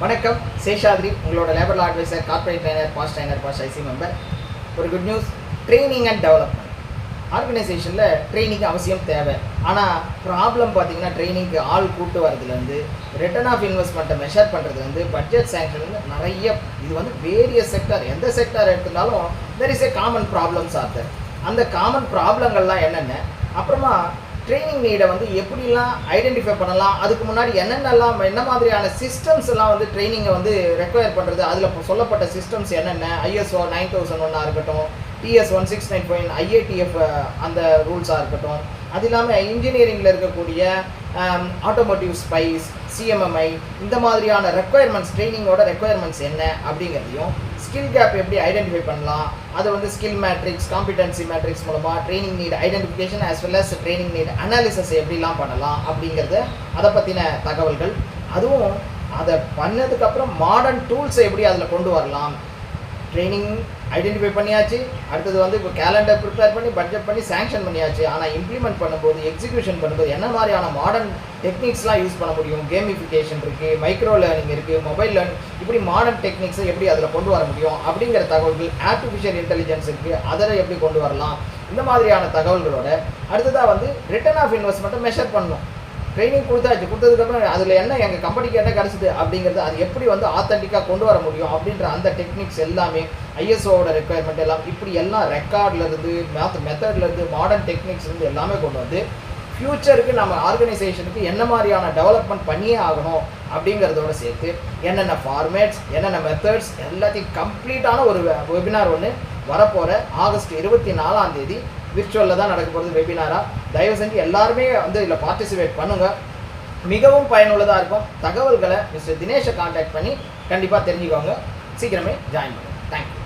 வணக்கம், சேஷாத்ரி உங்களோட labour law adviser, corporate trainer, past IC member. ஒரு good news, training and development. ஆர்கனைசேஷனில் training அவசியம் தேவை. ஆனால் ப்ராப்ளம் பார்த்தீங்கன்னா ட்ரைனிங்க்கு ஆள் கூட்டு வரதுலேருந்து, ரிட்டர்ன் ஆஃப் இன்வெஸ்ட்மெண்ட்டை மெஷர் பண்ணுறதுலேருந்து, பட்ஜெட் சேங்ஷன்லேருந்து நிறைய இது வேரியஸ் செக்டர், எந்த செக்டர் எடுத்துட்டாலும் there is a common problems are there. அந்த காமன் ப்ராப்ளங்கள்லாம் என்னென்ன, அப்புறமா ட்ரைனிங் நீடை எப்படிலாம் ஐடென்டிஃபை பண்ணலாம், அதுக்கு முன்னாடி என்ன மாதிரியான சிஸ்டம்ஸ் எல்லாம் ட்ரைனிங்கை ரெக்வயர் பண்ணுறது, அதில் சொல்லப்பட்ட சிஸ்டம்ஸ் என்னென்ன, ஐஎஸ்ஓ 9001 இருக்கட்டும், TS 1695 IATF அந்த ரூல்ஸாக இருக்கட்டும், அது இல்லாமல் இன்ஜினியரிங்கில் இருக்கக்கூடிய ஆட்டோமோட்டிவ் ஸ்பைஸ், CMMI, இந்த மாதிரியான ரெக்குயர்மெண்ட்ஸ், ட்ரைனிங்கோட ரெக்குயர்மெண்ட்ஸ் என்ன அப்படிங்கிறதையும், ஸ்கில் கேப் எப்படி ஐடென்டிஃபை பண்ணலாம், அது ஸ்கில் மேட்ரிக்ஸ், காம்பிடன்சி மேட்ரிக்ஸ் மூலமாக training need identification as well as training need analysis எப்படிலாம் பண்ணலாம் அப்படிங்கிறத, அதை பற்றின தகவல்கள். அதுவும் அதை பண்ணதுக்கப்புறம் மாடர்ன் டூல்ஸை எப்படி அதில் கொண்டு வரலாம். ட்ரைனிங் ஐடென்டிஃபை பண்ணியாச்சு, அடுத்தது இப்போ கேலண்டர் ப்ரிப்பேர் பண்ணி பட்ஜெட் பண்ணி சேங்ஷன் பண்ணியாச்சு. ஆனால் இம்ப்ளிமெண்ட் பண்ணும்போது, எக்ஸிக்யூஷன் பண்ணும்போது என்ன மாதிரியான மாடர்ன் டெக்னிக்ஸ்லாம் யூஸ் பண்ண முடியும், கேமிஃபிகேஷன் இருக்குது, மைக்ரோ லேர்னிங் இருக்குது, மொபைல் லேர்னிங், இப்படி மாடர்ன் டெக்னிக்ஸை எப்படி அதில் கொண்டு வர முடியும் அப்படிங்கிற தகவல்கள், ஆர்டிஃபிஷியல் இன்டெலிஜென்ஸ் இருக்குது, அதில் எப்படி கொண்டு வரலாம், இந்த மாதிரியான தகவல்களோட அடுத்ததாக ரிட்டர்ன் ஆஃப் இன்வெஸ்ட்மெண்ட்டை மெஷர் பண்ணணும். ட்ரைனிங் கொடுத்ததுக்கப்புறம் அதில் என்ன எங்கள் கம்பெனிக்கு என்ன கிடச்சிது அப்படிங்கிறது, அது எப்படி ஆத்தென்டிக்காக கொண்டு வர முடியும் அப்படின்ற அந்த டெக்னிக்ஸ் எல்லாமே, ஐஎஸ்ஓவோட ரெக்குயர்மெண்ட் எல்லாம், இப்படி எல்லாம் ரெக்கார்ட்லேருந்து மெத்தட்லேருந்து மாடர்ன் டெக்னிக்ஸ்லேருந்து எல்லாமே கொண்டு வந்து ஃப்யூச்சருக்கு நம்ம ஆர்கனைசேஷனுக்கு என்ன மாதிரியான டெவலப்மெண்ட் பண்ணியே ஆகணும் அப்படிங்கிறதோடு சேர்த்து என்னென்ன ஃபார்மேட்ஸ், என்னென்ன மெத்தட்ஸ் எல்லாத்தையும் கம்ப்ளீட்டான ஒரு வெபினார் ஒன்று வரப்போகிற ஆகஸ்ட் 24 விர்ச்சுவலில் தான் நடக்க போகிறது வெபினாராக. தயவு செஞ்சு எல்லாருமே இதில் பார்ட்டிசிபேட் பண்ணுங்கள், மிகவும் பயனுள்ளதாக இருக்கும். தகவல்களை மிஸ்டர் தினேஷை கான்டாக்ட் பண்ணி கண்டிப்பாக தெரிஞ்சுக்கோங்க. சீக்கிரமே ஜாயின் பண்ணுங்கள். தேங்க்யூ.